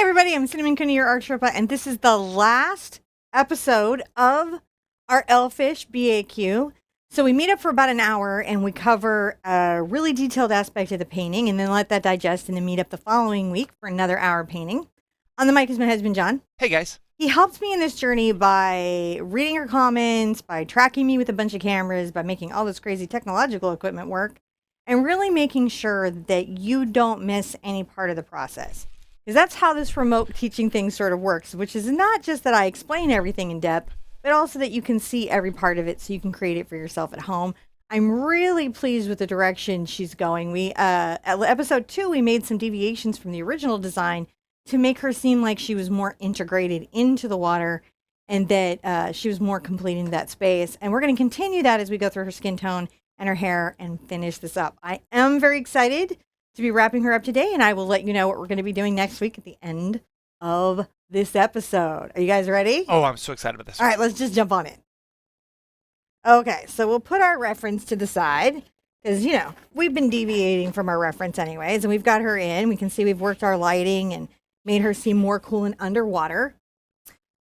everybody, I'm Cinnamon Cooney, your Art Sherpa, and this is the last episode of our Elfish BAQ. So we meet up for about an hour and we cover a really detailed aspect of the painting and then let that digest and then meet up the following week for another hour painting. On the mic is my husband, John. Hey, guys. He helped me in this journey by reading your comments, by tracking me with a bunch of cameras, by making all this crazy technological equipment work, and really making sure that you don't miss any part of the process. Because that's how this remote teaching thing sort of works, which is not just that I explain everything in depth, but also that you can see every part of it so you can create it for yourself at home. I'm really pleased with the direction she's going. At episode 2, we made some deviations from the original design to make her seem like she was more integrated into the water and that she was more complete in that space. And we're going to continue that as we go through her skin tone and her hair and finish this up. I am very excited to be wrapping her up today, and I will let you know what we're going to be doing next week at the end of this episode. Are you guys ready? Oh, I'm so excited about this. All right, let's just jump on in. Okay, so we'll put our reference to the side because, you know, we've been deviating from our reference anyways, and we've got her in. We can see we've worked our lighting and made her seem more cool and underwater.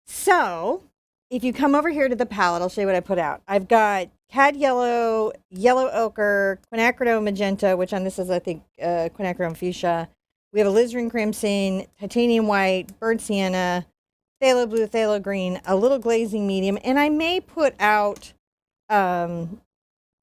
So if you come over here to the palette, I'll show you what I put out. I've got Cad Yellow, Yellow Ocher, Quinacridone Magenta, which on this is, I think, Quinacridone Fuchsia. We have Alizarin Crimson, Titanium White, Burnt Sienna, Phthalo Blue, Phthalo Green, a little glazing medium, and I may put out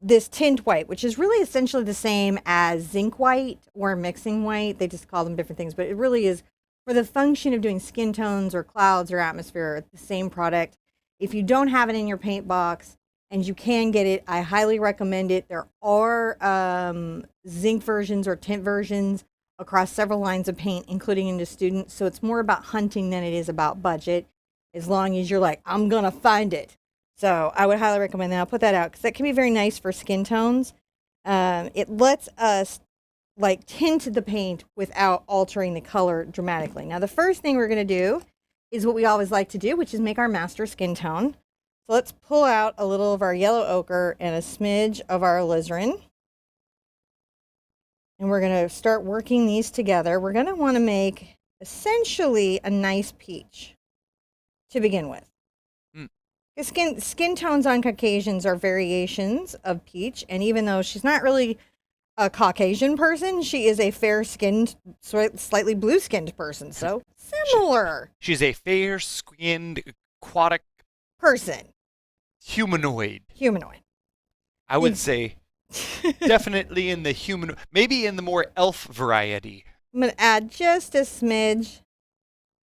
this tint white, which is really essentially the same as zinc white or mixing white. They just call them different things, but it really is for the function of doing skin tones or clouds or atmosphere, the same product. If you don't have it in your paint box, and you can get it, I highly recommend it. There are zinc versions or tint versions across several lines of paint, including into students. So it's more about hunting than it is about budget, as long as you're like, I'm going to find it. So I would highly recommend that. I'll put that out because that can be very nice for skin tones. It lets us like tint the paint without altering the color dramatically. Now, the first thing we're going to do is what we always like to do, which is make our master skin tone. So let's pull out a little of our yellow ochre and a smidge of our alizarin. And we're going to start working these together. We're going to want to make essentially a nice peach to begin with. The skin tones on Caucasians are variations of peach. And even though she's not really a Caucasian person, she is a fair-skinned, slightly blue-skinned person. So similar. She's a fair-skinned aquatic person. Humanoid. I would say definitely in the human, maybe in the more elf variety. I'm going to add just a smidge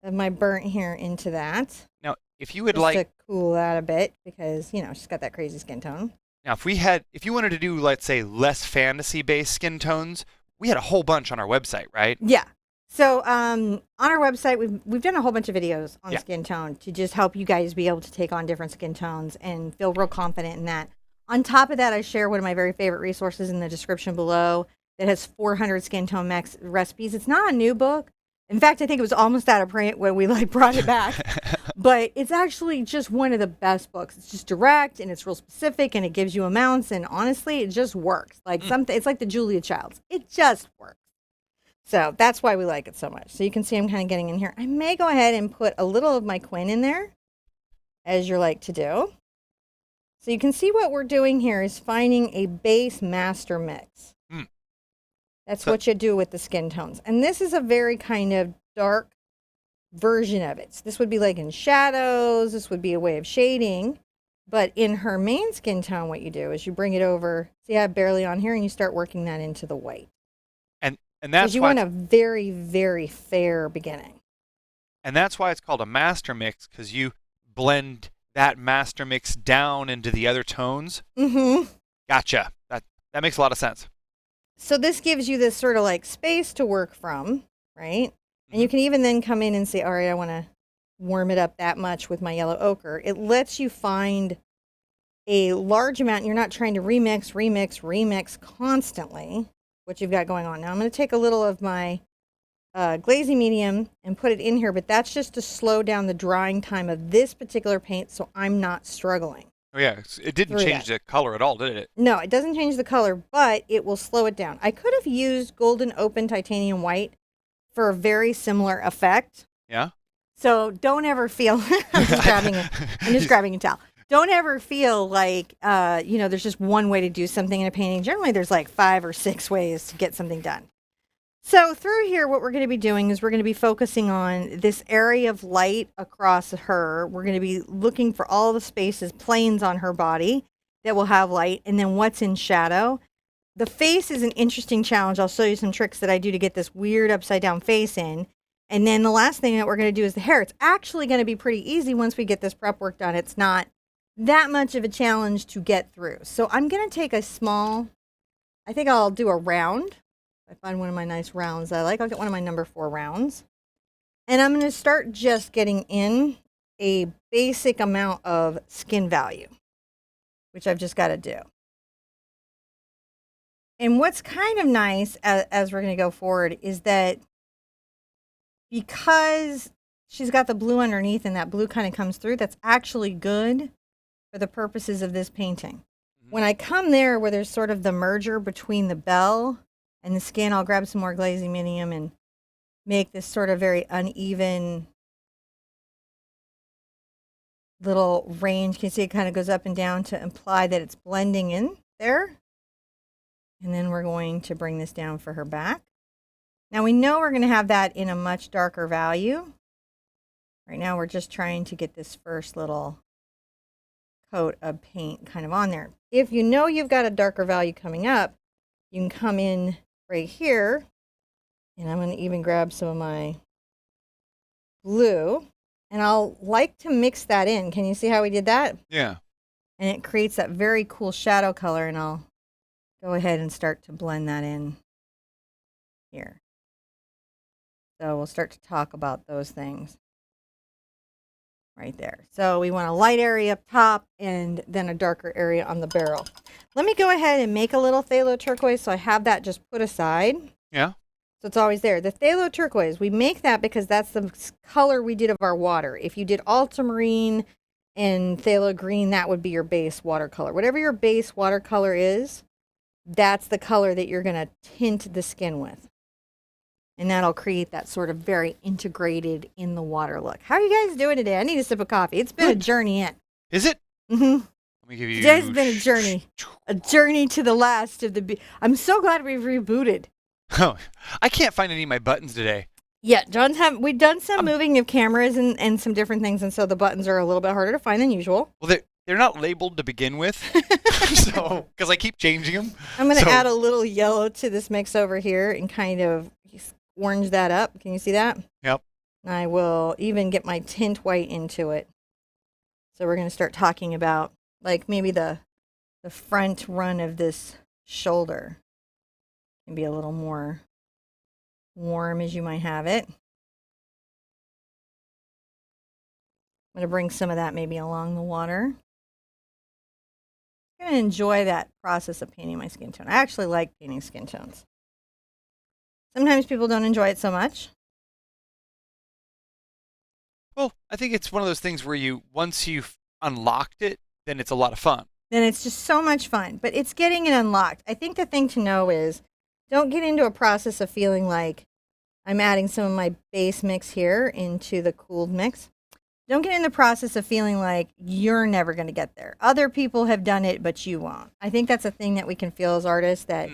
of my burnt hair into that. Now, if you would just like to cool that a bit because, you know, she's got that crazy skin tone. Now, if you wanted to do, let's say, less fantasy-based skin tones, we had a whole bunch on our website, right? Yeah. So on our website, we've done a whole bunch of videos on skin tone to just help you guys be able to take on different skin tones and feel real confident in that. On top of that, I share one of my very favorite resources in the description below that has 400 skin tone recipes. It's not a new book. In fact, I think it was almost out of print when we brought it back. But it's actually just one of the best books. It's just direct and it's real specific and it gives you amounts. And honestly, it just works. It's like the Julia Childs. It just works. So that's why we like it so much. So you can see I'm kind of getting in here. I may go ahead and put a little of my Quin in there, as you like to do. So you can see what we're doing here is finding a base master mix. That's what you do with the skin tones. And this is a very kind of dark version of it. So this would be like in shadows. This would be a way of shading. But in her main skin tone, what you do is you bring it over. See, I have barely on here, and you start working that into the white. And that's you why want a very, very fair beginning. And that's why it's called a master mix, because you blend that master mix down into the other tones. Gotcha. That makes a lot of sense. So this gives you this sort of like space to work from, right? And you can even then come in and say, all right, I want to warm it up that much with my yellow ochre. It lets you find a large amount. You're not trying to remix constantly. What you've got going on. Now I'm going to take a little of my glazing medium and put it in here, but that's just to slow down the drying time of this particular paint so I'm not struggling. Oh yeah, it didn't change the color at all, did it? No, it doesn't change the color, but it will slow it down. I could have used Golden Open Titanium White for a very similar effect, Yeah. So don't ever feel, I'm just grabbing a towel. Don't ever feel like, there's just one way to do something in a painting. Generally, there's like 5 or 6 ways to get something done. So through here, what we're going to be doing is we're going to be focusing on this area of light across her. We're going to be looking for all the spaces, planes on her body that will have light, and then what's in shadow. The face is an interesting challenge. I'll show you some tricks that I do to get this weird upside down face in. And then the last thing that we're going to do is the hair. It's actually going to be pretty easy once we get this prep work done. It's not that much of a challenge to get through. So I'm going to take I think I'll do a round. I find one of my nice rounds I like. I'll get one of my number 4 rounds. And I'm going to start just getting in a basic amount of skin value, which I've just got to do. And what's kind of nice as we're going to go forward is that because she's got the blue underneath and that blue kind of comes through, that's actually good for the purposes of this painting. When I come there where there's sort of the merger between the bell and the skin, I'll grab some more glazing medium and make this sort of very uneven little range. Can you see it kind of goes up and down to imply that it's blending in there? And then we're going to bring this down for her back. Now we know we're going to have that in a much darker value. Right now we're just trying to get this first little coat of paint kind of on there. If you know you've got a darker value coming up, you can come in right here, and I'm going to even grab some of my blue, and I'll like to mix that in. Can you see how we did that? Yeah. And it creates that very cool shadow color, and I'll go ahead and start to blend that in here. So we'll start to talk about those things right there. So we want a light area up top and then a darker area on the barrel. Let me go ahead and make a little phthalo turquoise so I have that just put aside. Yeah. So it's always there. The phthalo turquoise, we make that because that's the color we did of our water. If you did ultramarine and phthalo green, that would be your base watercolor. Whatever your base watercolor is, that's the color that you're going to tint the skin with. And that'll create that sort of very integrated in the water look. How are you guys doing today? I need a sip of coffee. It's been a journey in. Is it? Mm-hmm. Let me give you. Today's been a journey. A journey to the last of the... I'm so glad we've rebooted. Oh, I can't find any of my buttons today. Yeah, we've done some moving of cameras and some different things, and so the buttons are a little bit harder to find than usual. Well, they're not labeled to begin with, so because I keep changing them. I'm going to add a little yellow to this mix over here and kind of orange that up. Can you see that? Yep. And I will even get my tint white into it. So we're going to start talking about like maybe the front run of this shoulder can be a little more warm as you might have it. I'm going to bring some of that maybe along the water. I'm going to enjoy that process of painting my skin tone. I actually like painting skin tones. Sometimes people don't enjoy it so much. Well, I think it's one of those things where once you've unlocked it, then it's a lot of fun. Then it's just so much fun, but it's getting it unlocked. I think the thing to know is don't get into a process of feeling like I'm adding some of my base mix here into the cooled mix. Don't get in the process of feeling like you're never going to get there. Other people have done it, but you won't. I think that's a thing that we can feel as artists, that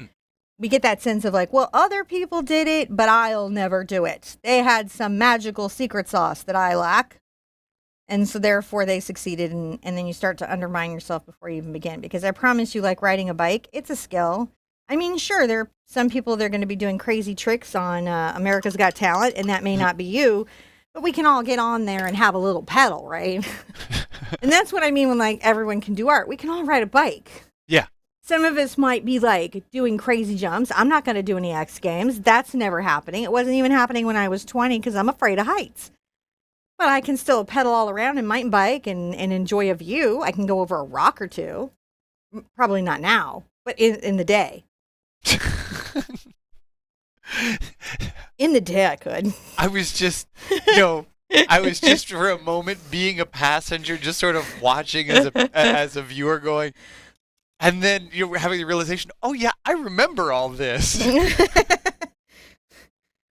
we get that sense of like, well, other people did it, but I'll never do it. They had some magical secret sauce that I lack. And so therefore they succeeded. And then you start to undermine yourself before you even begin. Because I promise you, like riding a bike, it's a skill. I mean, sure, there are some people that are going to be doing crazy tricks on America's Got Talent, and that may not be you. But we can all get on there and have a little pedal, right? And that's what I mean when like everyone can do art. We can all ride a bike. Yeah. Some of us might be like doing crazy jumps. I'm not going to do any X Games. That's never happening. It wasn't even happening when I was 20 because I'm afraid of heights. But I can still pedal all around and mountain bike and enjoy a view. I can go over a rock or two. Probably not now, but in the day. In the day I could. I was just for a moment being a passenger, just sort of watching as a viewer going, and then you're having the realization, oh yeah, I remember all this.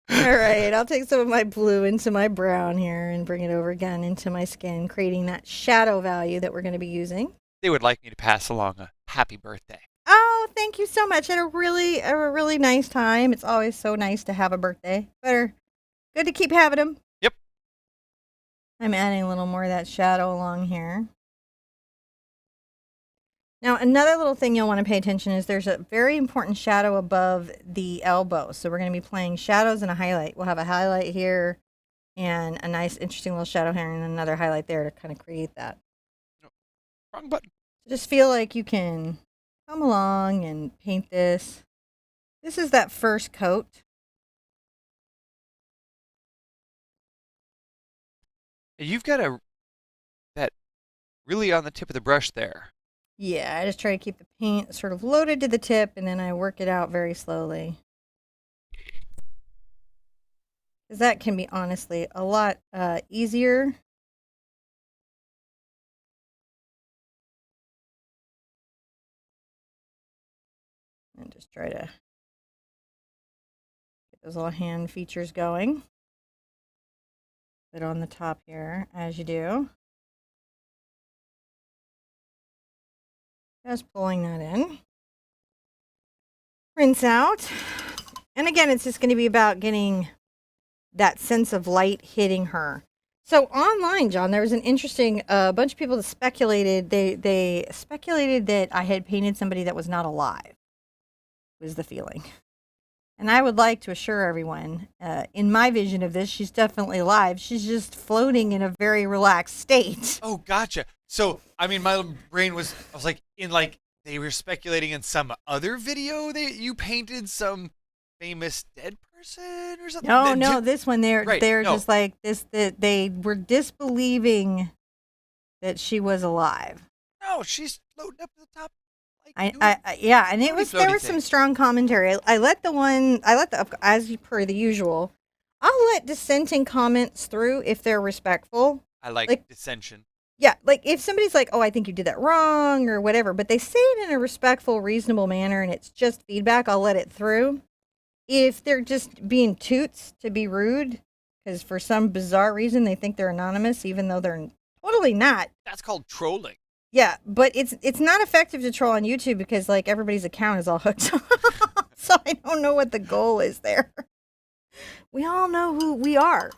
All right, I'll take some of my blue into my brown here and bring it over again into my skin, creating that shadow value that we're going to be using. They would like me to pass along a happy birthday. Oh, thank you so much. I had a really nice time. It's always so nice to have a birthday. Good to keep having them. Yep. I'm adding a little more of that shadow along here. Now, another little thing you'll want to pay attention is there's a very important shadow above the elbow. So we're going to be playing shadows and a highlight. We'll have a highlight here and a nice, interesting little shadow here and another highlight there to kind of create that. No, wrong button. Just feel like you can come along and paint this. This is that first coat. You've got that really on the tip of the brush there. Yeah, I just try to keep the paint sort of loaded to the tip, and then I work it out very slowly. Because that can be, honestly, a lot easier. And just try to get those little hand features going. Put it on the top here, as you do. Just pulling that in. Rinse out. And again, it's just going to be about getting that sense of light hitting her. So online, John, there was an interesting bunch of people that speculated. They speculated that I had painted somebody that was not alive, was the feeling. And I would like to assure everyone, in my vision of this, she's definitely alive. She's just floating in a very relaxed state. Oh, gotcha. So, I mean, my brain was, I was like, they were speculating in some other video that you painted some famous dead person or something. No, this one, they're just like this, that they were disbelieving that she was alive. No, she's floating up to the top. Yeah, and there was some strong commentary. I let as per the usual, I'll let dissenting comments through if they're respectful. I like dissension. Yeah, like if somebody's like, oh, I think you did that wrong or whatever, but they say it in a respectful, reasonable manner and it's just feedback, I'll let it through. If they're just being toots to be rude, because for some bizarre reason they think they're anonymous, even though they're totally not. That's called trolling. Yeah, but it's not effective to troll on YouTube because like everybody's account is all hooked. So I don't know what the goal is there. We all know who we are.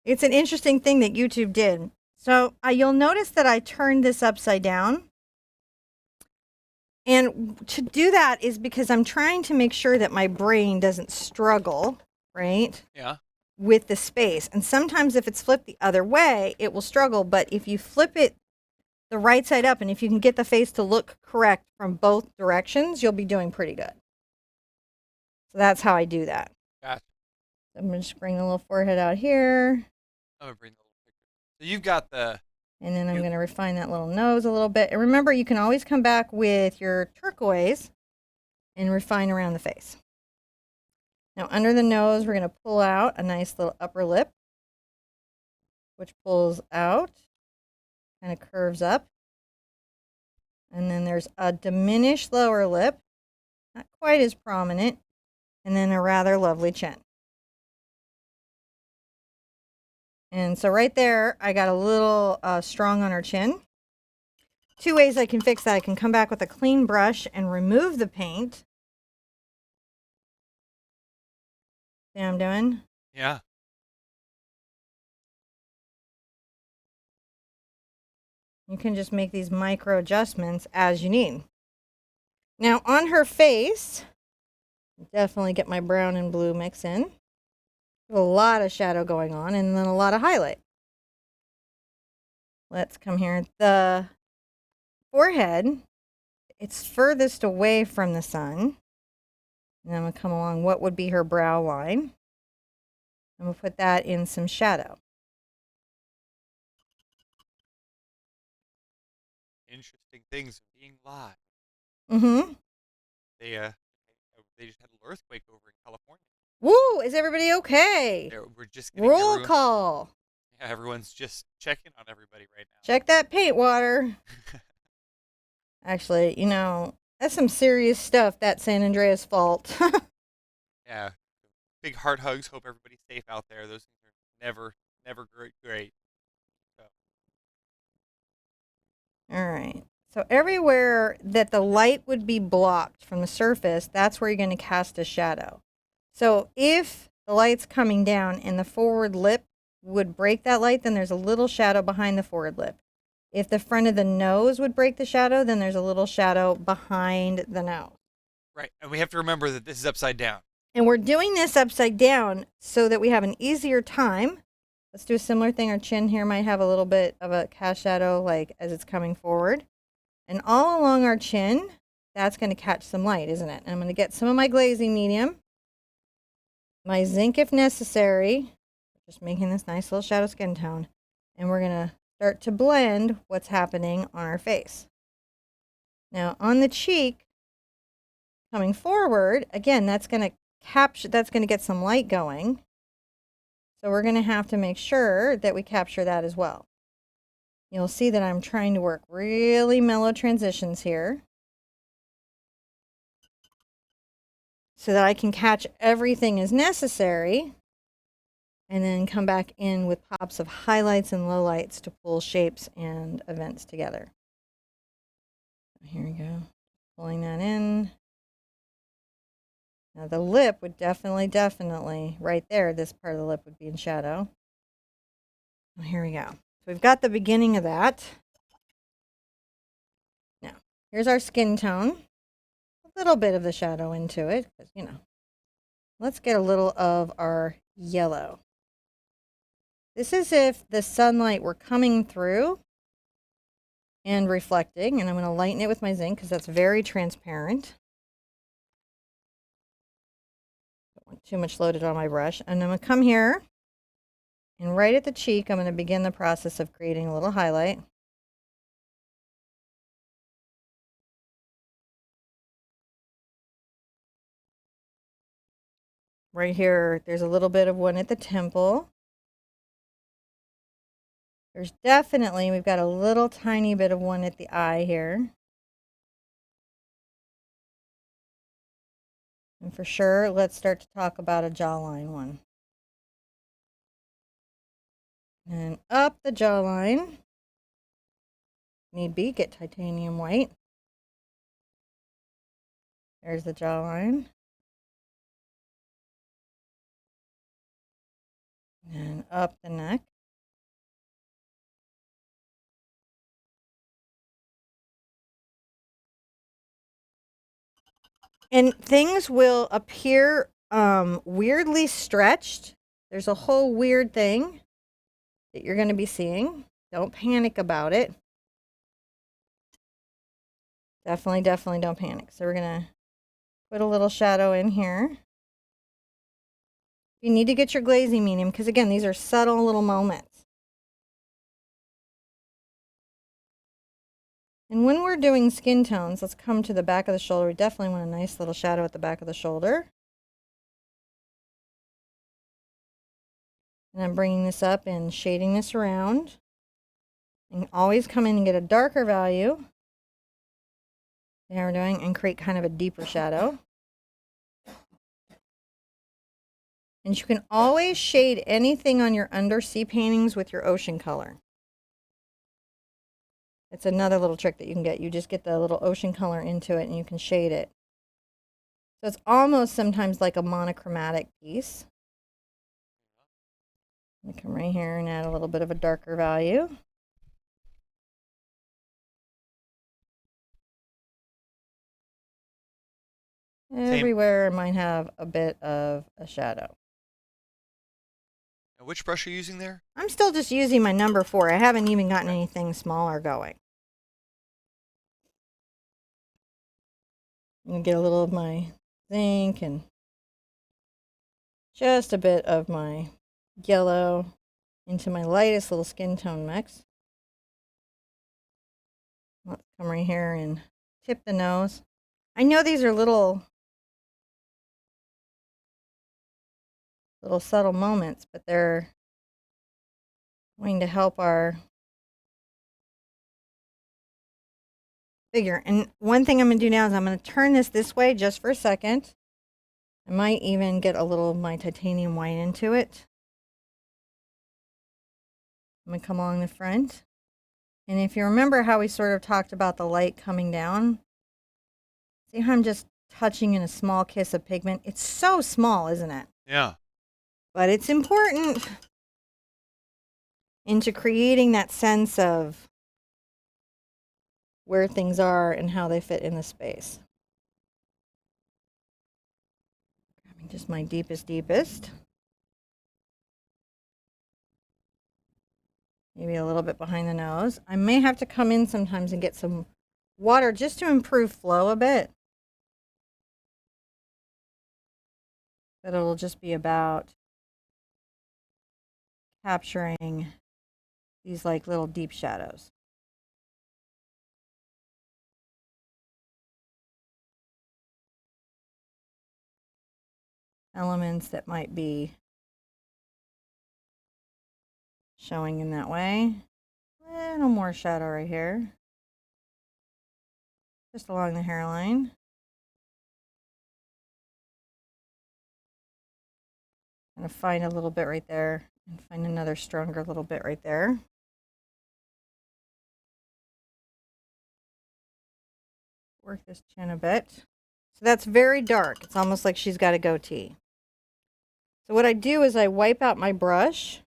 It's an interesting thing that YouTube did. So you'll notice that I turned this upside down. And to do that is because I'm trying to make sure that my brain doesn't struggle, right? Yeah. With the space. And sometimes if it's flipped the other way, it will struggle. But if you flip it the right side up and if you can get the face to look correct from both directions, you'll be doing pretty good. So that's how I do that. Gotcha. I'm going to just bring the little forehead out here. I'm going to bring the little picture. So you've got the... And then I'm going to refine that little nose a little bit. And remember, you can always come back with your turquoise and refine around the face. Now, under the nose, we're going to pull out a nice little upper lip, which pulls out, kind of curves up. And then there's a diminished lower lip, not quite as prominent, and then a rather lovely chin. And so right there, I got a little strong on her chin. Two ways I can fix that. I can come back with a clean brush and remove the paint. See what I'm doing? Yeah. You can just make these micro adjustments as you need. Now on her face, definitely get my brown and blue mix in. A lot of shadow going on and then a lot of highlight. Let's come here. The forehead, it's furthest away from the sun. And I'm going to come along what would be her brow line. I'm going to put that in some shadow. Interesting things of being live. Mm-hmm. They just had an earthquake over in California. Woo! Is everybody okay? We're just getting roll call. Yeah, everyone's just checking on everybody right now. Check that paint water. Actually, you know, that's some serious stuff, that San Andreas fault. Yeah. big heart hugs. Hope everybody's safe out there. Those things are never great. So. All right. So everywhere that the light would be blocked from the surface, that's where you're going to cast a shadow. So if the light's coming down and the forward lip would break that light, then there's a little shadow behind the forward lip. If the front of the nose would break the shadow, then there's a little shadow behind the nose. Right. And we have to remember that this is upside down. And we're doing this upside down so that we have an easier time. Let's do a similar thing. Our chin here might have a little bit of a cast shadow like as it's coming forward. And all along our chin, that's going to catch some light, isn't it? And I'm going to get some of my glazing medium, my zinc if necessary, just making this nice little shadow skin tone. And we're going to start to blend what's happening on our face. Now on the cheek, coming forward, again, that's going to get some light going. So we're going to have to make sure that we capture that as well. You'll see that I'm trying to work really mellow transitions here so that I can catch everything as necessary and then come back in with pops of highlights and lowlights to pull shapes and events together. Here we go, pulling that in. Now the lip would definitely, right there, this part of the lip would be in shadow. Well, here we go. So we've got the beginning of that. Now, here's our skin tone. A little bit of the shadow into it, because, you know. Let's get a little of our yellow. This is if the sunlight were coming through and reflecting, and I'm going to lighten it with my zinc because that's very transparent. Too much loaded on my brush. And I'm going to come here and right at the cheek, I'm going to begin the process of creating a little highlight. Right here, there's a little bit of one at the temple. There's definitely, we've got a little tiny bit of one at the eye here. And for sure, let's start to talk about a jawline one. And up the jawline. Need be, get titanium white. There's the jawline. And up the neck. And things will appear weirdly stretched. There's a whole weird thing that you're going to be seeing. Don't panic about it. Definitely don't panic. So we're going to put a little shadow in here. You need to get your glazing medium because, again, these are subtle little moments. And when we're doing skin tones, let's come to the back of the shoulder. We definitely want a nice little shadow at the back of the shoulder. And I'm bringing this up and shading this around. And always come in and get a darker value. See how we're doing? And create kind of a deeper shadow. And you can always shade anything on your undersea paintings with your ocean color. It's another little trick that you can get. You just get the little ocean color into it and you can shade it. So it's almost sometimes like a monochromatic piece. I'm going to come right here and add a little bit of a darker value. Everywhere I might have a bit of a shadow. Now, which brush are you using there? I'm still just using my number 4. I haven't even gotten anything smaller going. I'm going to get a little of my zinc and just a bit of my yellow into my lightest little skin tone mix. Let's come right here and tip the nose. I know these are little subtle moments, but they're going to help our figure. And one thing I'm going to do now is I'm going to turn this way just for a second. I might even get a little of my titanium white into it. I'm going to come along the front. And if you remember how we sort of talked about the light coming down, see how I'm just touching in a small kiss of pigment? It's so small, isn't it? Yeah. But it's important into creating that sense of where things are and how they fit in the space. Grabbing just my deepest. Maybe a little bit behind the nose. I may have to come in sometimes and get some water just to improve flow a bit. But it'll just be about capturing these like little deep shadows. Elements that might be showing in that way. A little more shadow right here. Just along the hairline. I'm going to find a little bit right there and find another stronger little bit right there. Work this chin a bit. So that's very dark. It's almost like she's got a goatee. So what I do is I wipe out my brush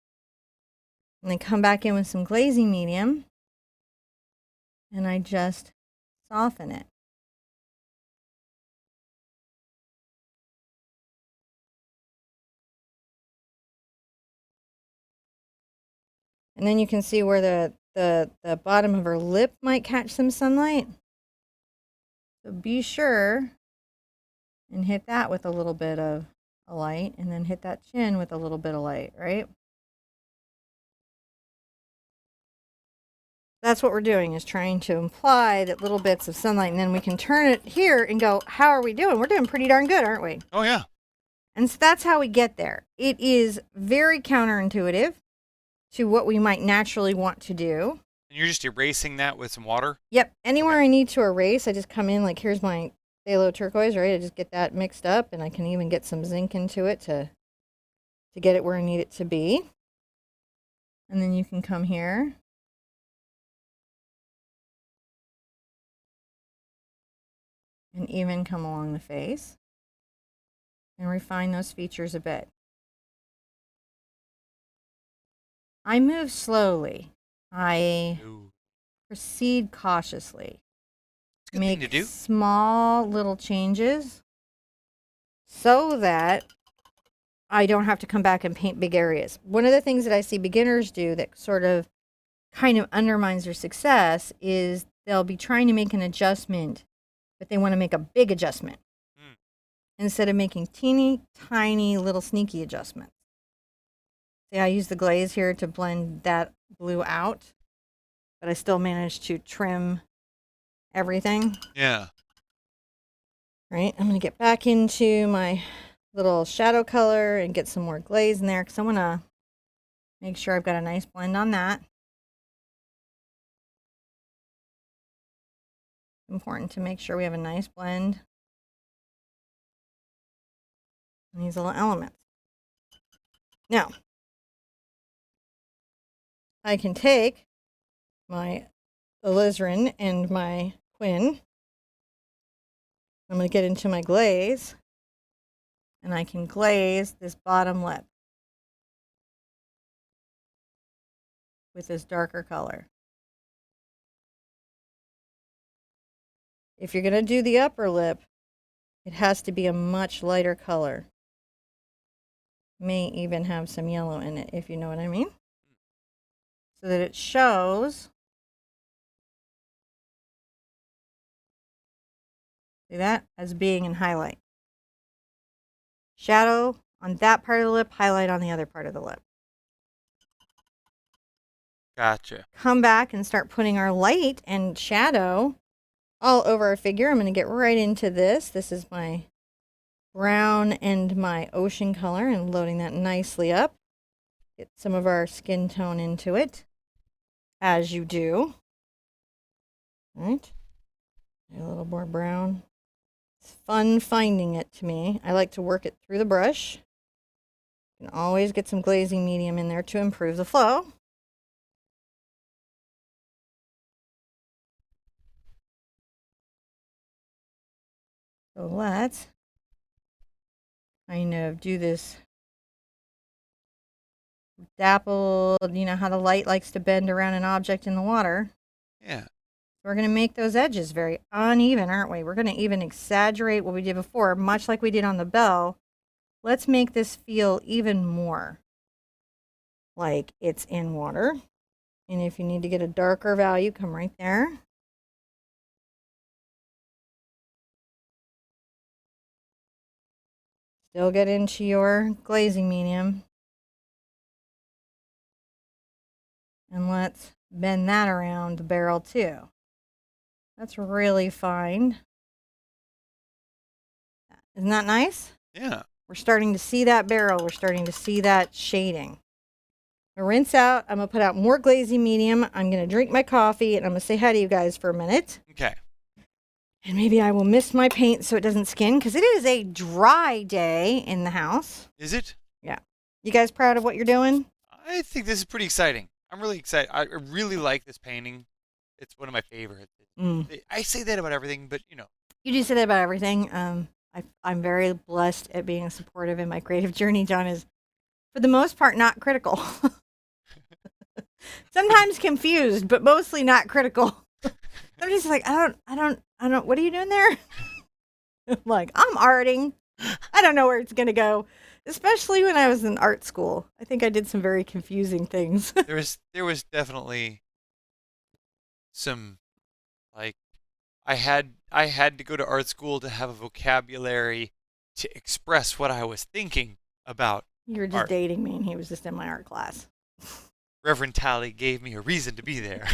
and then come back in with some glazing medium and I just soften it. And then you can see where the bottom of her lip might catch some sunlight. So be sure and hit that with a little bit of a light, and then hit that chin with a little bit of light, right? That's what we're doing, is trying to imply that little bits of sunlight, and then we can turn it here and go, how are we doing? We're doing pretty darn good, aren't we? Oh, yeah. And so that's how we get there. It is very counterintuitive to what we might naturally want to do. And you're just erasing that with some water? Yep. Anywhere I need to erase, I just come in, like here's my phthalo turquoise, right? I just get that mixed up, and I can even get some zinc into it to get it where I need it to be. And then you can come here. And even come along the face. And refine those features a bit. I move slowly. I proceed cautiously. It's a good thing to do. Small little changes so that I don't have to come back and paint big areas. One of the things that I see beginners do that sort of kind of undermines their success is they'll be trying to make an adjustment, but they want to make a big adjustment instead of making teeny tiny little sneaky adjustments. See, I use the glaze here to blend that blue out, but I still managed to trim everything. Yeah. Right, I'm going to get back into my little shadow color and get some more glaze in there because I want to make sure I've got a nice blend on that. Important to make sure we have a nice blend on these little elements. Now, I can take my Alizarin and my Quin. I'm going to get into my glaze, and I can glaze this bottom lip with this darker color. If you're going to do the upper lip, it has to be a much lighter color. May even have some yellow in it, if you know what I mean. So that it shows. See that? As being in highlight. Shadow on that part of the lip, highlight on the other part of the lip. Gotcha. Come back and start putting our light and shadow all over our figure. I'm going to get right into this. This is my brown and my ocean color, and loading that nicely up. Get some of our skin tone into it, as you do. All right. A little more brown. It's fun finding it to me. I like to work it through the brush. You can always get some glazing medium in there to improve the flow. So let's kind of do this dappled, you know how the light likes to bend around an object in the water. Yeah. We're going to make those edges very uneven, aren't we? We're going to even exaggerate what we did before, much like we did on the bell. Let's make this feel even more like it's in water. And if you need to get a darker value, come right there. Still get into your glazing medium. And let's bend that around the barrel too. That's really fine. Isn't that nice? Yeah. We're starting to see that barrel. We're starting to see that shading. I'm gonna rinse out. I'm going to put out more glazing medium. I'm going to drink my coffee, and I'm going to say hi to you guys for a minute. Okay. And maybe I will mist my paint so it doesn't skin, because it is a dry day in the house. Is it? Yeah. You guys proud of what you're doing? I think this is pretty exciting. I'm really excited. I really like this painting. It's one of my favorites. I say that about everything, but you know. You do say that about everything. I'm very blessed at being supportive in my creative journey. John is, for the most part, not critical. Sometimes confused, but mostly not critical. Somebody's like, I don't, what are you doing there? I'm like, I'm arting. I don't know where it's going to go. Especially when I was in art school. I think I did some very confusing things. There was definitely some, like, I had to go to art school to have a vocabulary to express what I was thinking about. You were just art. Dating me, and he was just in my art class. Reverend Talley gave me a reason to be there.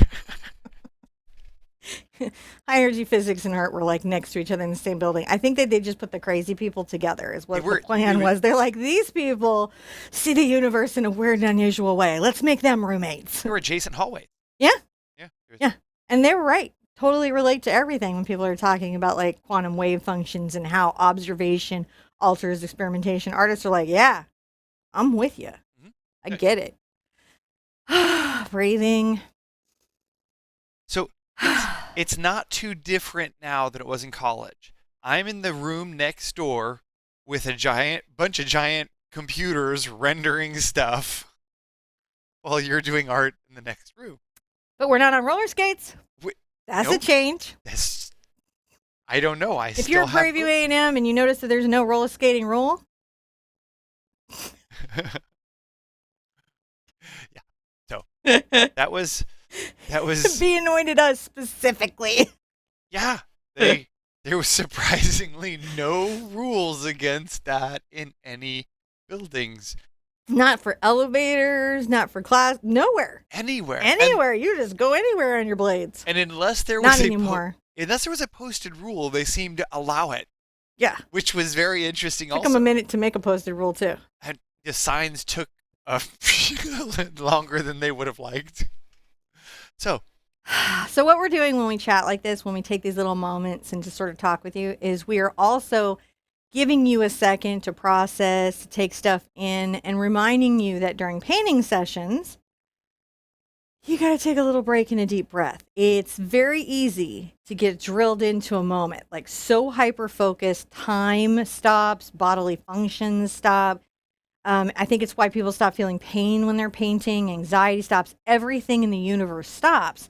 High energy physics and art were like next to each other in the same building. I think that they just put the crazy people together is what the plan was. They're like, these people see the universe in a weird and unusual way. Let's make them roommates. They were adjacent hallways. Yeah. Yeah. Yeah. And they were right. Totally relate to everything when people are talking about like quantum wave functions and how observation alters experimentation. Artists are like, yeah, I'm with you. Mm-hmm. I get it. Breathing. So it's not too different now than it was in college. I'm in the room next door with a bunch of giant computers rendering stuff while you're doing art in the next room. But we're not on roller skates. That's a change. I don't know. If you're at Prairie View A&M and you notice that there's no roller skating rule. Yeah. So that was Be anointed us specifically. Yeah. There was surprisingly no rules against that in any buildings. Not for elevators, not for class, nowhere. Anywhere. You just go anywhere on your blades. And unless there was unless there was a posted rule, they seemed to allow it. Yeah. Which was very interesting. Took them a minute to make a posted rule too. And the signs took longer than they would have liked. So what we're doing when we chat like this, when we take these little moments and just sort of talk with you, is we are also giving you a second to process, to take stuff in, and reminding you that during painting sessions, you got to take a little break and a deep breath. It's very easy to get drilled into a moment, like so hyper-focused, time stops, bodily functions stop. I think it's why people stop feeling pain when they're painting, anxiety stops, everything in the universe stops,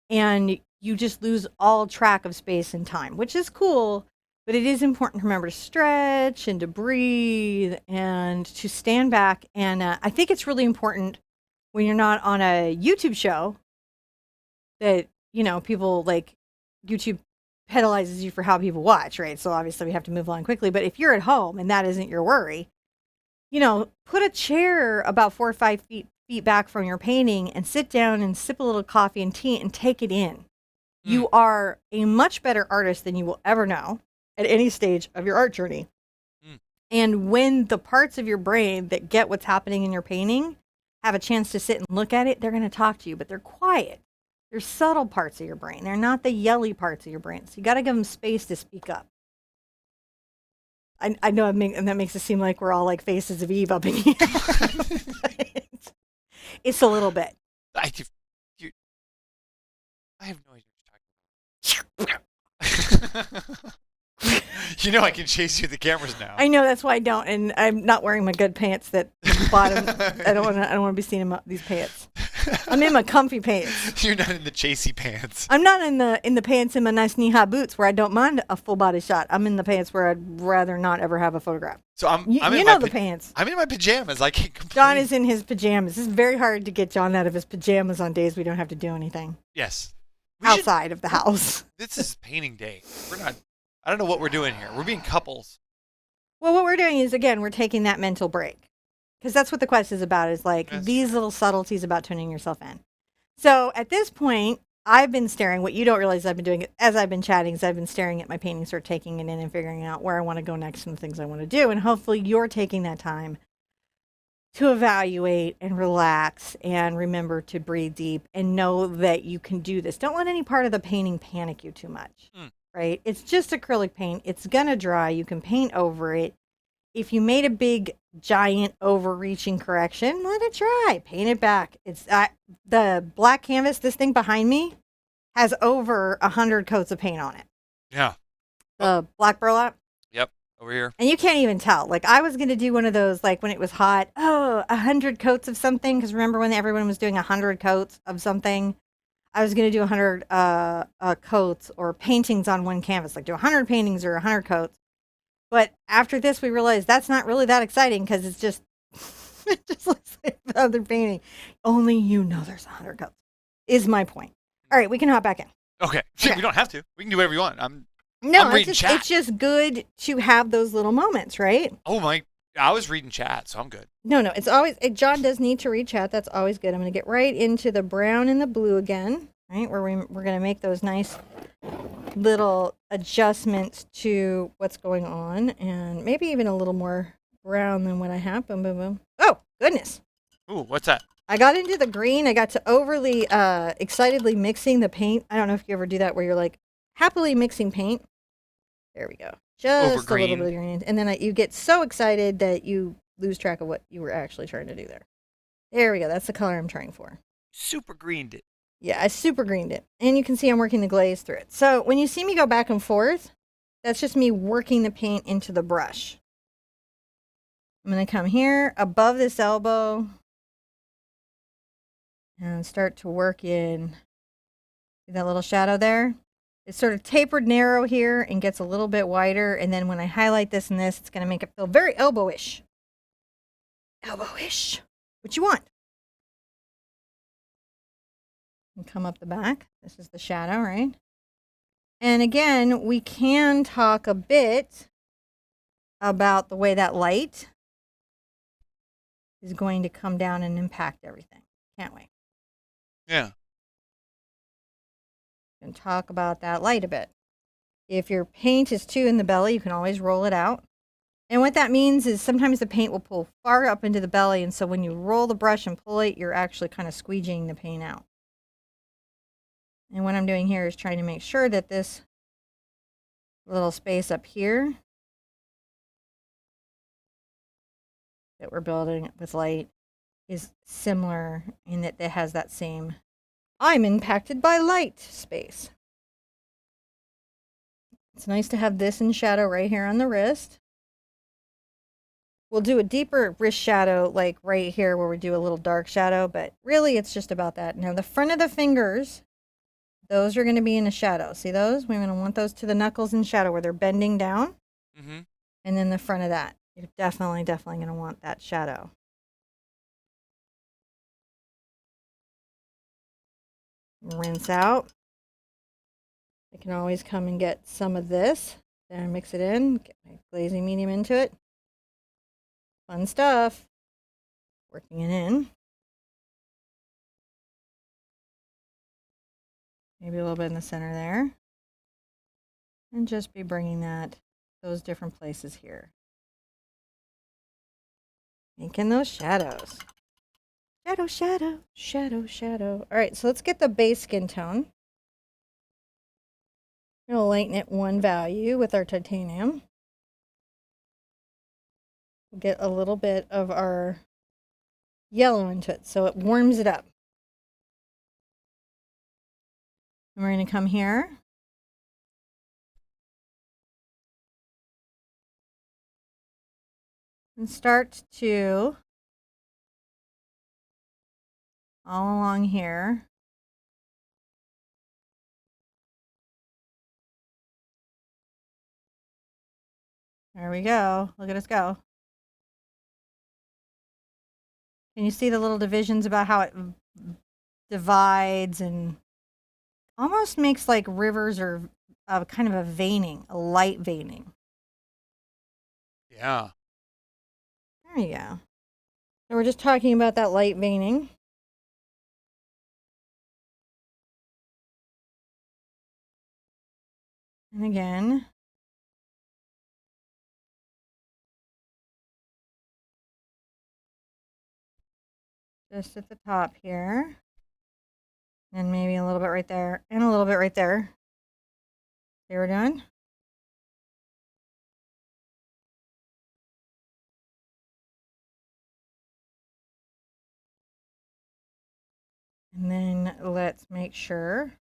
and you just lose all track of space and time, which is cool. But it is important to remember to stretch and to breathe and to stand back. And I think it's really important when you're not on a YouTube show that, you know, people like YouTube penalizes you for how people watch, right? So obviously we have to move on quickly. But if you're at home and that isn't your worry, you know, put a chair about 4 or 5 feet back from your painting and sit down and sip a little coffee and tea and take it in. You are a much better artist than you will ever know at any stage of your art journey. And when the parts of your brain that get what's happening in your painting have a chance to sit and look at it, they're going to talk to you, but they're quiet. They're subtle parts of your brain. They're not the yelly parts of your brain. So you got to give them space to speak up. I know and that makes it seem like we're all like faces of Eve up in here. It's a little bit. I have no idea what you're talking about. You know I can chase you with the cameras now. I know, that's why I don't, and I'm not wearing my good pants that bottom. I don't want to be seen in these pants. I'm in my comfy pants. You're not in the chasey pants. I'm not in the pants in my nice knee-high boots where I don't mind a full body shot. I'm in the pants where I'd rather not ever have a photograph. So I'm you in know the pants. I'm in my pajamas. I can't complain. John is in his pajamas. It's very hard to get John out of his pajamas on days we don't have to do anything. Yes. Outside of the house. This is painting day. I don't know what we're doing here. We're being couples. Well, what we're doing is, again, we're taking that mental break. Because that's what the quest is about, is like these little subtleties about tuning yourself in. So at this point, I've been staring. What you don't realize I've been doing as I've been chatting is I've been staring at my painting, sort of taking it in and figuring out where I want to go next and the things I want to do. And hopefully you're taking that time to evaluate and relax and remember to breathe deep and know that you can do this. Don't let any part of the painting panic you too much. Right? It's just acrylic paint. It's going to dry. You can paint over it. If you made a big, giant, overreaching correction, let it dry. Paint it back. It's the black canvas, this thing behind me, has over 100 coats of paint on it. Yeah. The black burlap. Yep. Over here. And you can't even tell. Like, I was going to do one of those, like, when it was hot, 100 coats of something. Because remember when everyone was doing 100 coats of something? I was going to do 100 coats or paintings on one canvas, like do 100 paintings or 100 coats. But after this, we realized that's not really that exciting because it's just, it just looks like another painting. Only you know there's 100 coats, is my point. All right, we can hop back in. Okay. We don't have to. We can do whatever you want. I'm reading chat. It's just good to have those little moments, right? Oh, I was reading chat, so I'm good. No, it's always, John does need to read chat. That's always good. I'm going to get right into the brown and the blue again, right? Where we're going to make those nice little adjustments to what's going on, and maybe even a little more brown than what I have. Boom, boom, boom. Oh, goodness. Ooh, what's that? I got into the green. I got to overly, excitedly mixing the paint. I don't know if you ever do that where you're like happily mixing paint. There we go. Just a little bit of green. And then you get so excited that you lose track of what you were actually trying to do there. There we go. That's the color I'm trying for. Super greened it. Yeah, I super greened it. And you can see I'm working the glaze through it. So when you see me go back and forth, that's just me working the paint into the brush. I'm going to come here above this elbow and start to work in. See that little shadow there? It's sort of tapered narrow here and gets a little bit wider. And then when I highlight this and this, it's going to make it feel very elbowish. Elbowish. What you want. And come up the back. This is the shadow, right? And again, we can talk a bit about the way that light is going to come down and impact everything. Can't we? Yeah. And talk about that light a bit. If your paint is too in the belly, you can always roll it out. And what that means is sometimes the paint will pull far up into the belly, and so when you roll the brush and pull it, you're actually kind of squeegeeing the paint out. And what I'm doing here is trying to make sure that this little space up here that we're building with light is similar in that it has that same I'm impacted by light space. It's nice to have this in shadow right here on the wrist. We'll do a deeper wrist shadow like right here where we do a little dark shadow, but really it's just about that. Now the front of the fingers, those are going to be in the shadow. See those? We're going to want those to the knuckles in shadow where they're bending down. Mm-hmm. And then the front of that. You're definitely going to want that shadow. Rinse out. I can always come and get some of this. Then mix it in. Get my glazing medium into it. Fun stuff. Working it in. Maybe a little bit in the center there. And just be bringing those different places here. Making those shadows. Shadow, shadow, shadow, shadow. All right, so let's get the base skin tone. We're going to lighten it one value with our titanium. we'll get a little bit of our yellow into it, so it warms it up. And we're going to come here. And start to, all along here, there we go. Look at us go. Can you see the little divisions about how it divides and almost makes like rivers or kind of a veining, a light veining. Yeah. There you go. So we're just talking about that light veining. And again, just at the top here. And maybe a little bit right there, and a little bit right there. Okay, we're done. And then let's make sure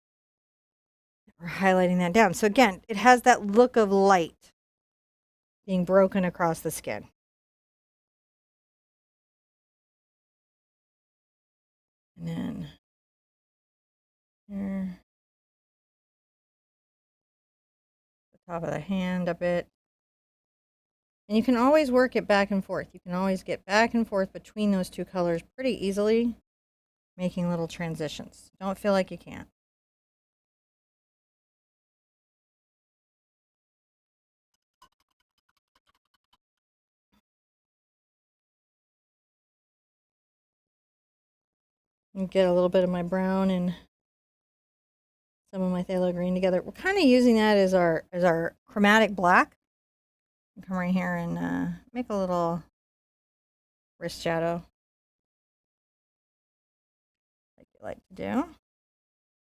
we're highlighting that down. So again, it has that look of light being broken across the skin. And then here, the top of the hand a bit. And you can always work it back and forth. You can always get back and forth between those two colors pretty easily, making little transitions. Don't feel like you can't. And get a little bit of my brown and some of my phthalo green together. We're kind of using that as our chromatic black. Come right here and make a little wrist shadow, like you like to do.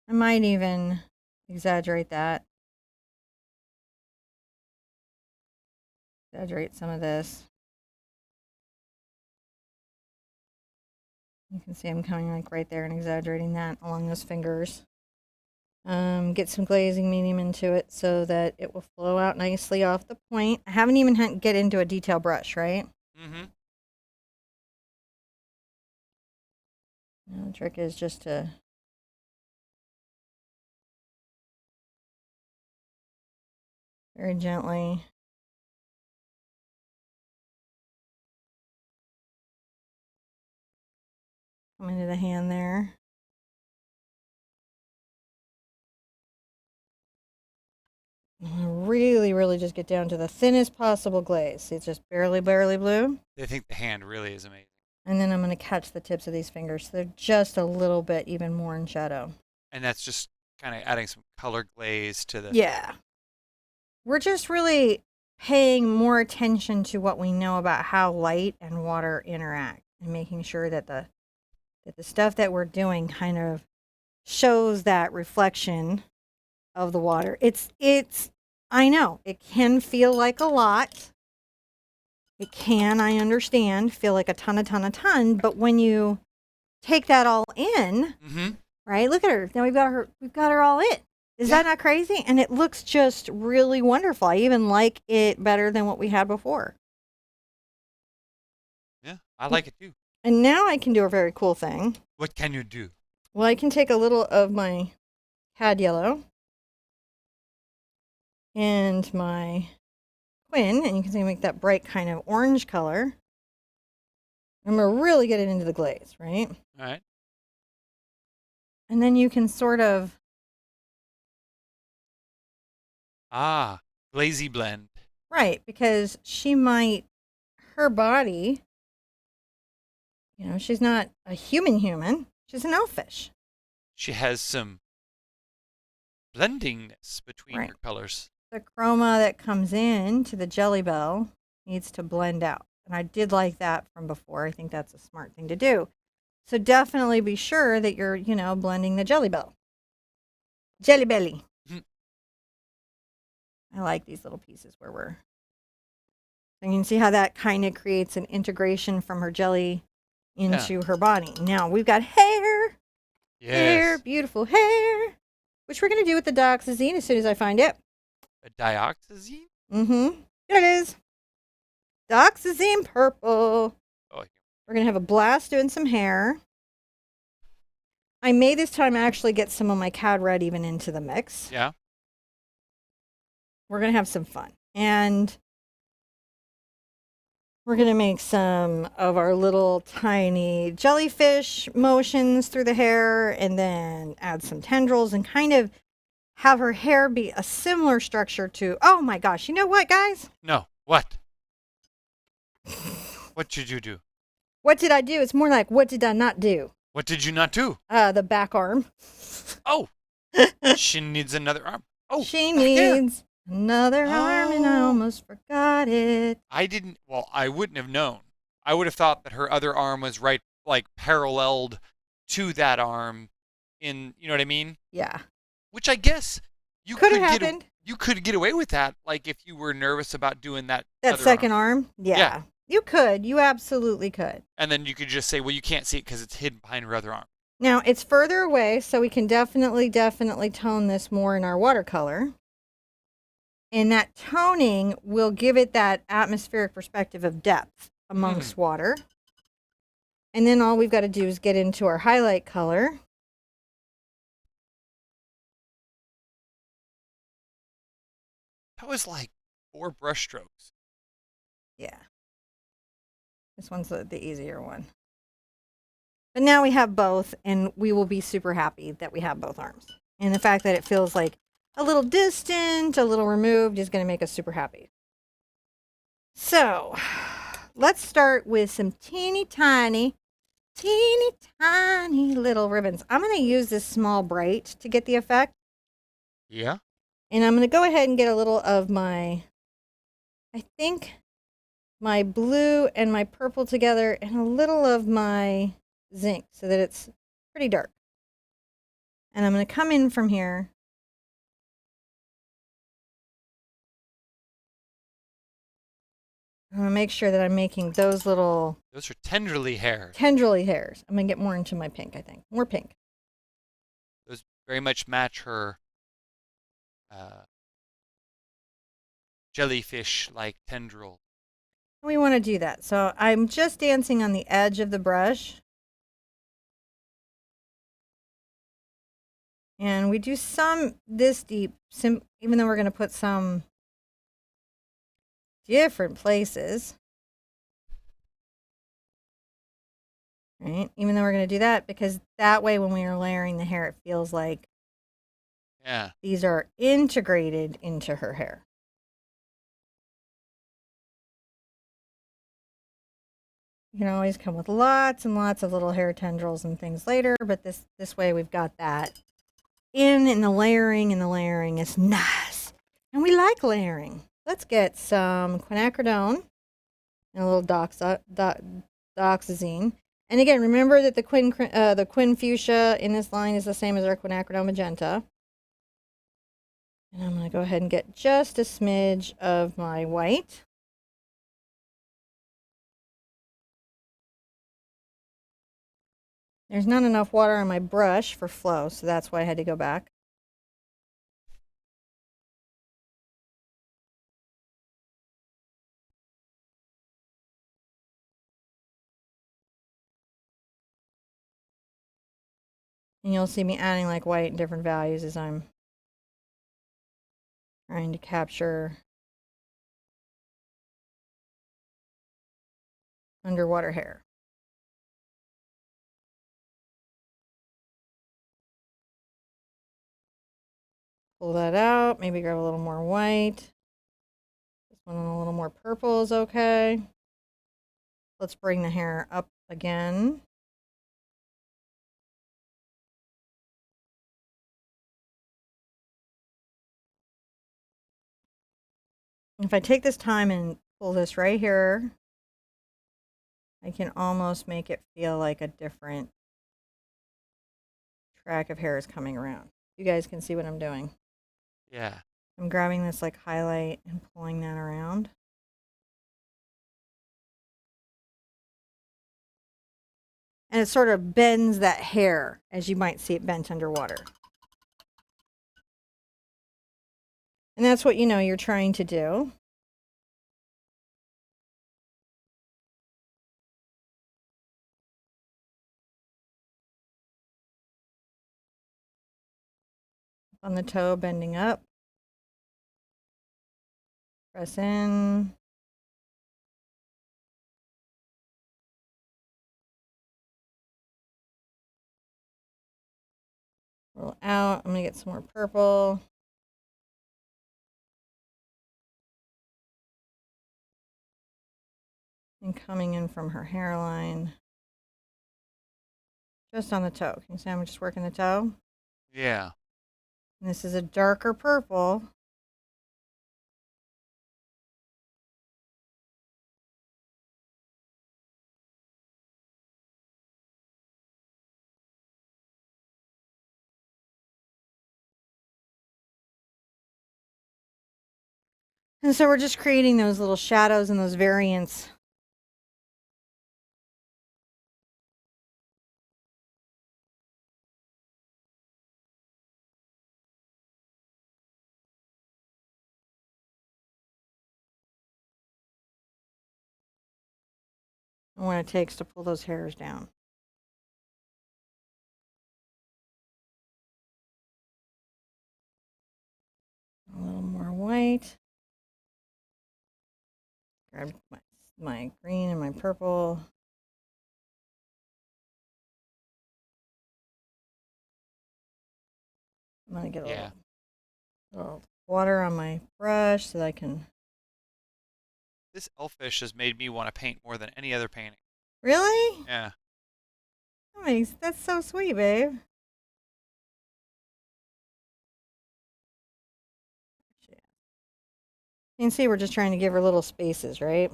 I might even exaggerate that. Exaggerate some of this. You can see I'm coming like right there and exaggerating that along those fingers. Get some glazing medium into it so that it will flow out nicely off the point. I haven't even had to get into a detail brush, right? Mm-hmm. Now the trick is just to very gently come into the hand there. Really, really just get down to the thinnest possible glaze. See, it's just barely, barely blue. I think the hand really is amazing. And then I'm going to catch the tips of these fingers so they're just a little bit even more in shadow. And that's just kind of adding some color glaze to the... Yeah. We're just really paying more attention to what we know about how light and water interact and making sure that the stuff that we're doing kind of shows that reflection of the water. I know, it can feel like a lot. It can, I understand, feel like a ton, but when you take that all in, right? Look at her. Now we've got her all in. Is that not crazy? And it looks just really wonderful. I even like it better than what we had before. Yeah, I like it too. And now I can do a very cool thing. What can you do? Well, I can take a little of my cad yellow and my quin, and you can see I make that bright kind of orange color. I'm going to really get it into the glaze, right? All right. And then you can sort of... glazy blend. Right, because her body, she's not a human. She's an elfish. She has some blendingness between her colors. The chroma that comes in to the jelly bell needs to blend out. And I did like that from before. I think that's a smart thing to do. So definitely be sure that you're, blending the jelly bell. Jelly belly. I like these little pieces where we're And you can see how that kind of creates an integration from her jelly into her body. Now we've got hair. Yes. Hair, beautiful hair. Which we're going to do with the dioxazine as soon as I find it. A dioxazine? Mm-hmm. There it is. Dioxazine Purple. Oh, We're going to have a blast doing some hair. I may this time actually get some of my Cad Red even into the mix. yeah. We're going to have some fun. And we're going to make some of our little tiny jellyfish motions through the hair and then add some tendrils and kind of have her hair be a similar structure to, oh my gosh, you know what, guys? No. What? What did you do? What did I do? It's more like, what did I not do? What did you not do? The back arm. Oh. She needs another arm. Oh. She needs another arm and I almost forgot it. I wouldn't have known. I would have thought that her other arm was right, like paralleled to that arm you know what I mean? Yeah. Which I guess you could have happened. You could get away with that, like if you were nervous about doing that. That other second arm? Yeah. Yeah. You could. You absolutely could. And then you could just say, well, you can't see it because it's hidden behind her other arm. Now, it's further away, so we can definitely tone this more in our watercolor. And that toning will give it that atmospheric perspective of depth amongst water. And then all we've got to do is get into our highlight color. That was like 4 brush strokes. Yeah. This one's the easier one. But now we have both, and we will be super happy that we have both arms. And the fact that it feels like a little distant, a little removed is going to make us super happy. So let's start with some teeny tiny little ribbons. I'm going to use this small bright to get the effect. Yeah. And I'm going to go ahead and get a little of my, I think, my blue and my purple together and a little of my zinc so that it's pretty dark. And I'm going to come in from here. I'm going to make sure that I'm making those little... Those are tendrily hairs. Tendrily hairs. I'm going to get more into my pink, I think. More pink. Those very much match her jellyfish-like tendril. We want to do that. So I'm just dancing on the edge of the brush. And we do some this deep, even though we're going to put some different places. Right? Even though we're going to do that, because that way when we are layering the hair, it feels like these are integrated into her hair. You can always come with lots and lots of little hair tendrils and things later, but this way we've got that in the layering, and the layering is nice. And we like layering. Let's get some quinacridone and a little dioxazine. And again, remember that the quin fuchsia in this line is the same as our quinacridone magenta. And I'm going to go ahead and get just a smidge of my white. There's not enough water on my brush for flow, so that's why I had to go back. And you'll see me adding like white in different values as I'm trying to capture underwater hair. Pull that out, maybe grab a little more white. This one a little more purple is okay. Let's bring the hair up again. If I take this time and pull this right here, I can almost make it feel like a different track of hair is coming around. You guys can see what I'm doing. Yeah. I'm grabbing this like highlight and pulling that around. And it sort of bends that hair as you might see it bent underwater. And that's what you're trying to do. On the toe, bending up. Press in. Roll out. I'm going to get some more purple. And coming in from her hairline. Just on the toe. Can you see I'm just working the toe? Yeah. And this is a darker purple. And so we're just creating those little shadows and those variants. And what it takes to pull those hairs down. A little more white. Grab my green and my purple. I'm going to get a little water on my brush so that I can... This elfish has made me want to paint more than any other painting. Really? Yeah. Nice. That's so sweet, babe. You can see we're just trying to give her little spaces, right?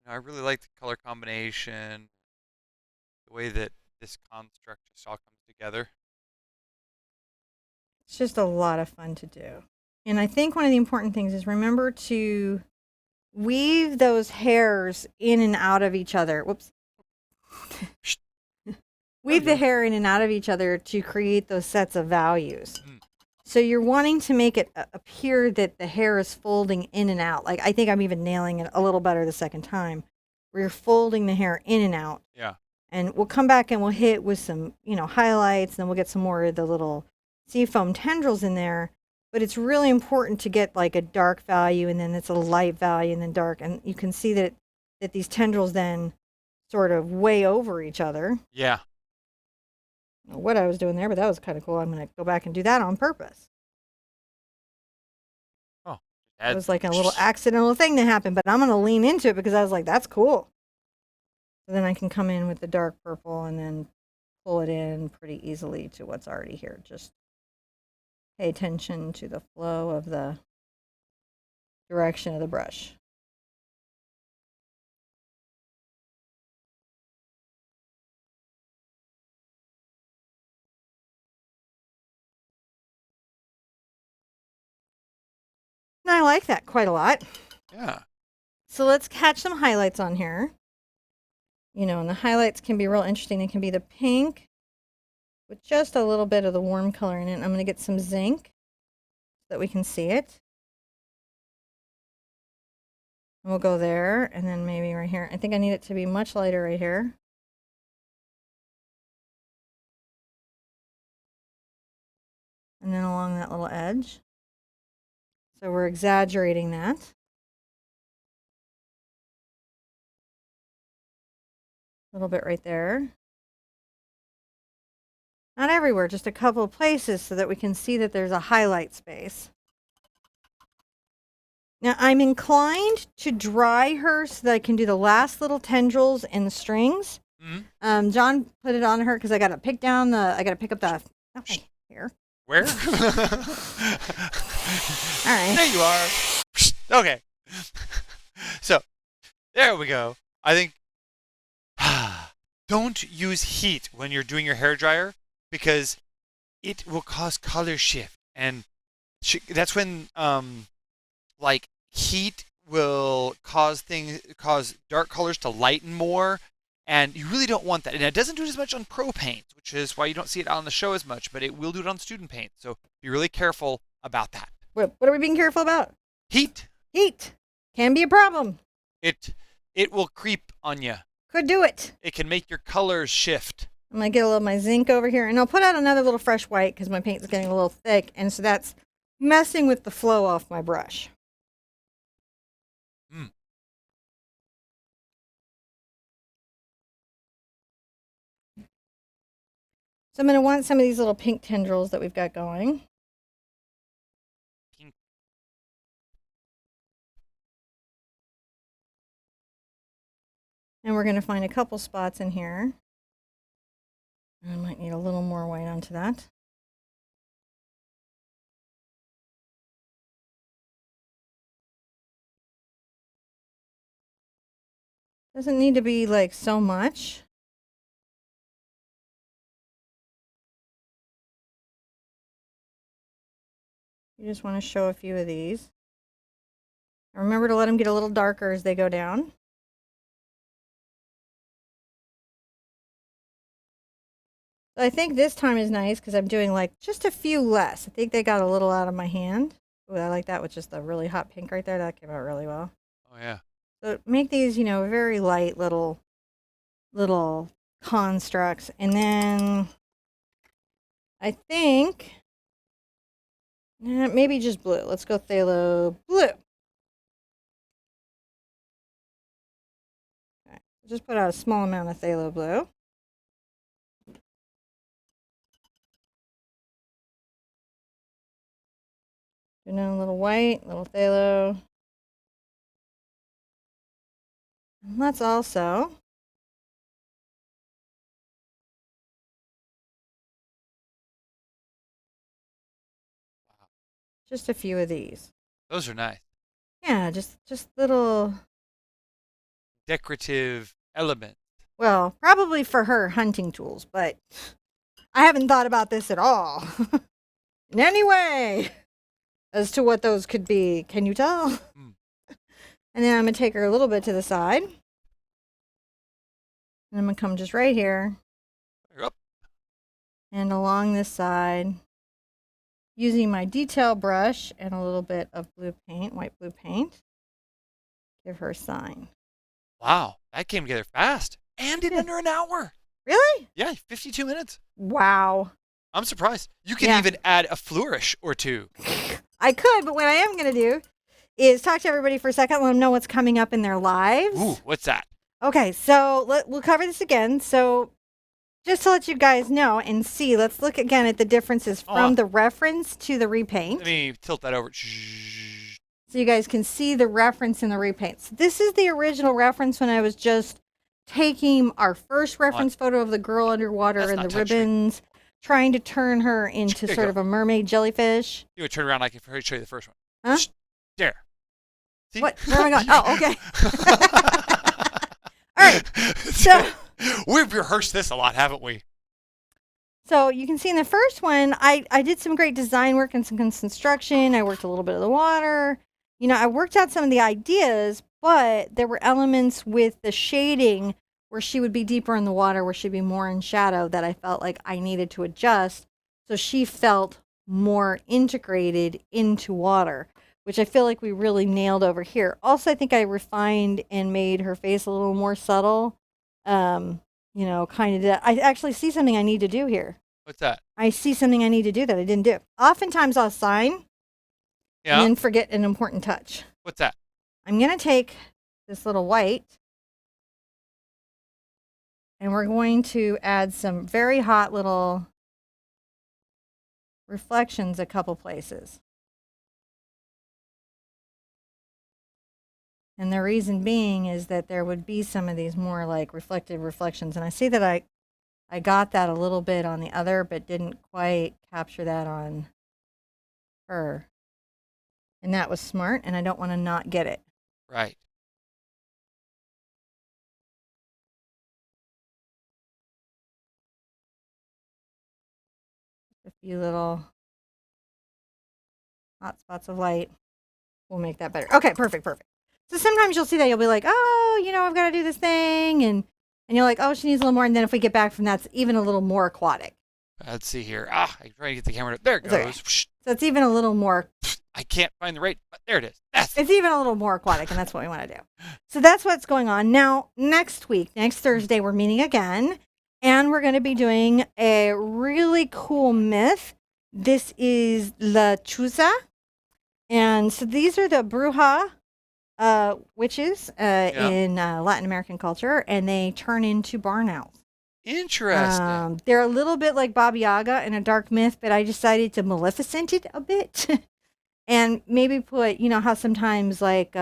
I really like the color combination, the way that this construct just all comes together. It's just a lot of fun to do. And I think one of the important things is remember to weave those hairs in and out of each other. Whoops. Weave the hair in and out of each other to create those sets of values. So you're wanting to make it appear that the hair is folding in and out. Like, I think I'm even nailing it a little better the second time, where you're folding the hair in and out. Yeah. And we'll come back and we'll hit with some, highlights, and then we'll get some more of the little seafoam tendrils in there. But it's really important to get like a dark value, and then it's a light value, and then dark. And you can see that these tendrils then sort of way over each other. Yeah. I don't know what I was doing there, but that was kind of cool. I'm going to go back and do that on purpose. Oh. It was like a little accidental thing that happened, but I'm going to lean into it because I was like, that's cool. So then I can come in with the dark purple and then pull it in pretty easily to what's already here. Just pay attention to the flow of the direction of the brush. And I like that quite a lot. Yeah. So let's catch some highlights on here. And the highlights can be real interesting. It can be the pink with just a little bit of the warm color in it. I'm going to get some zinc so that we can see it. And we'll go there, and then maybe right here. I think I need it to be much lighter right here. And then along that little edge. So we're exaggerating that. A little bit right there. Not everywhere, just a couple of places so that we can see that there's a highlight space. Now I'm inclined to dry her so that I can do the last little tendrils and the strings. Mm-hmm. John put it on her because I got to pick up the hair. Where? All right. There you are. Okay. So, there we go. I think don't use heat when you're doing your hair dryer because it will cause color shift, and that's when like heat will cause dark colors to lighten more, and you really don't want that. And it doesn't do it as much on pro paint, which is why you don't see it on the show as much, but it will do it on student paint. So be really careful about that. What are we being careful about? Heat. Heat can be a problem. It will creep on you. Could do it. It can make your colors shift. I'm going to get a little of my zinc over here, and I'll put out another little fresh white because my paint's getting a little thick, and so that's messing with the flow off my brush. So I'm going to want some of these little pink tendrils that we've got going. Pink. And we're going to find a couple spots in here. I might need a little more white onto that. Doesn't need to be like so much. You just want to show a few of these. And remember to let them get a little darker as they go down. So I think this time is nice because I'm doing like just a few less. I think they got a little out of my hand. Ooh, I like that with just the really hot pink right there. That came out really well. Oh, yeah. So make these, you know, very light little constructs. And then I think maybe just blue. Let's go Phthalo Blue. Okay. Just put out a small amount of Phthalo Blue. Do a little white, little phthalo. And let's also just a few of these. Those are nice. Yeah, just little decorative element. Well, probably for her hunting tools, but I haven't thought about this at all. In any way. As to what those could be. Can you tell? Mm. And then I'm going to take her a little bit to the side. And I'm going to come just right here. Yep. And along this side, using my detail brush and a little bit of blue paint, white blue paint, give her a sign. Wow, that came together fast. And in under an hour. Really? Yeah, 52 minutes. Wow. I'm surprised. You can even add a flourish or two. I could, but what I am going to do is talk to everybody for a second, let them know what's coming up in their lives. Ooh, what's that? Okay, so we'll cover this again. So just to let you guys know and see, let's look again at the differences from the reference to the repaint. Let me tilt that over. So you guys can see the reference in the repaint. So this is the original reference when I was just taking our first reference photo of the girl underwater and the ribbons. Trying to turn her into sort of a mermaid jellyfish. You would turn around like if I show you the first one. Huh? There. See? What? Where am I going? Oh, okay. All right. So we've rehearsed this a lot, haven't we? So you can see in the first one, I did some great design work and some construction. I worked a little bit of the water. You know, I worked out some of the ideas, but there were elements with the shading where she would be deeper in the water, where she'd be more in shadow, that I felt like I needed to adjust. So she felt more integrated into water, which I feel like we really nailed over here. Also, I think I refined and made her face a little more subtle. You know, kind of, I actually see something I need to do here. What's that? I see something I need to do that I didn't do. Oftentimes I'll sign and then forget an important touch. What's that? I'm going to take this little white and we're going to add some very hot little reflections a couple places. And the reason being is that there would be some of these more like reflective reflections. And I see that I got that a little bit on the other, but didn't quite capture that on her. And that was smart, and I don't want to not get it. Right. A few little hot spots of light will make that better. Okay, perfect. So sometimes you'll see that you'll be like, oh, I've got to do this thing, and you're like, oh, she needs a little more. And then if we get back from that, it's even a little more aquatic. Let's see here. I'm trying to get the camera. There it goes. Okay. So it's even a little more. I can't find the right, but there it is. It's even a little more aquatic, and that's what we want to do. So that's what's going on. Now, next Thursday, we're meeting again, and we're going to be doing a really cool myth. This is La Chuza. And so these are the Bruja witches in Latin American culture, and they turn into barn owls. Interesting. They're a little bit like Baba Yaga in a dark myth, but I decided to Maleficent it a bit. And maybe put, how sometimes like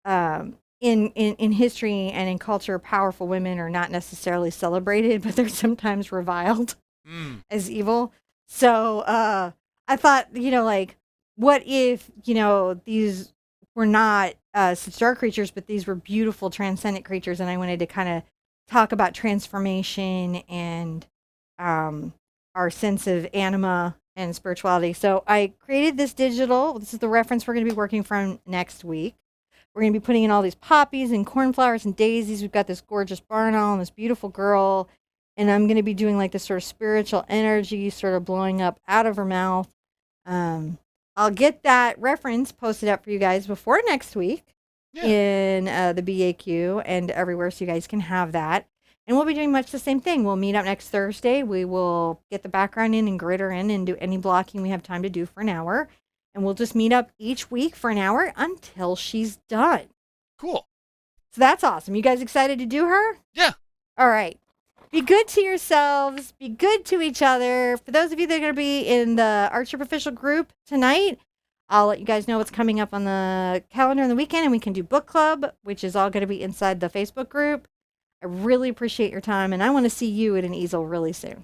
in history and in culture, powerful women are not necessarily celebrated, but they're sometimes reviled as evil. So I thought, like, what if, these were not such dark creatures, but these were beautiful, transcendent creatures, and I wanted to kind of talk about transformation and our sense of anima and spirituality. So I created this digital. This is the reference we're going to be working from next week. We're going to be putting in all these poppies and cornflowers and daisies. We've got this gorgeous barn owl and this beautiful girl. And I'm going to be doing like this sort of spiritual energy sort of blowing up out of her mouth. I'll get that reference posted up for you guys before next week in the BAQ and everywhere, so you guys can have that. And we'll be doing much the same thing. We'll meet up next Thursday. We will get the background in and grid her in and do any blocking we have time to do for an hour. And we'll just meet up each week for an hour until she's done. Cool. So that's awesome. You guys excited to do her? Yeah. All right. Be good to yourselves. Be good to each other. For those of you that are going to be in the Art Sherpa official group tonight, I'll let you guys know what's coming up on the calendar in the weekend, and we can do book club, which is all going to be inside the Facebook group. I really appreciate your time, and I want to see you at an easel really soon.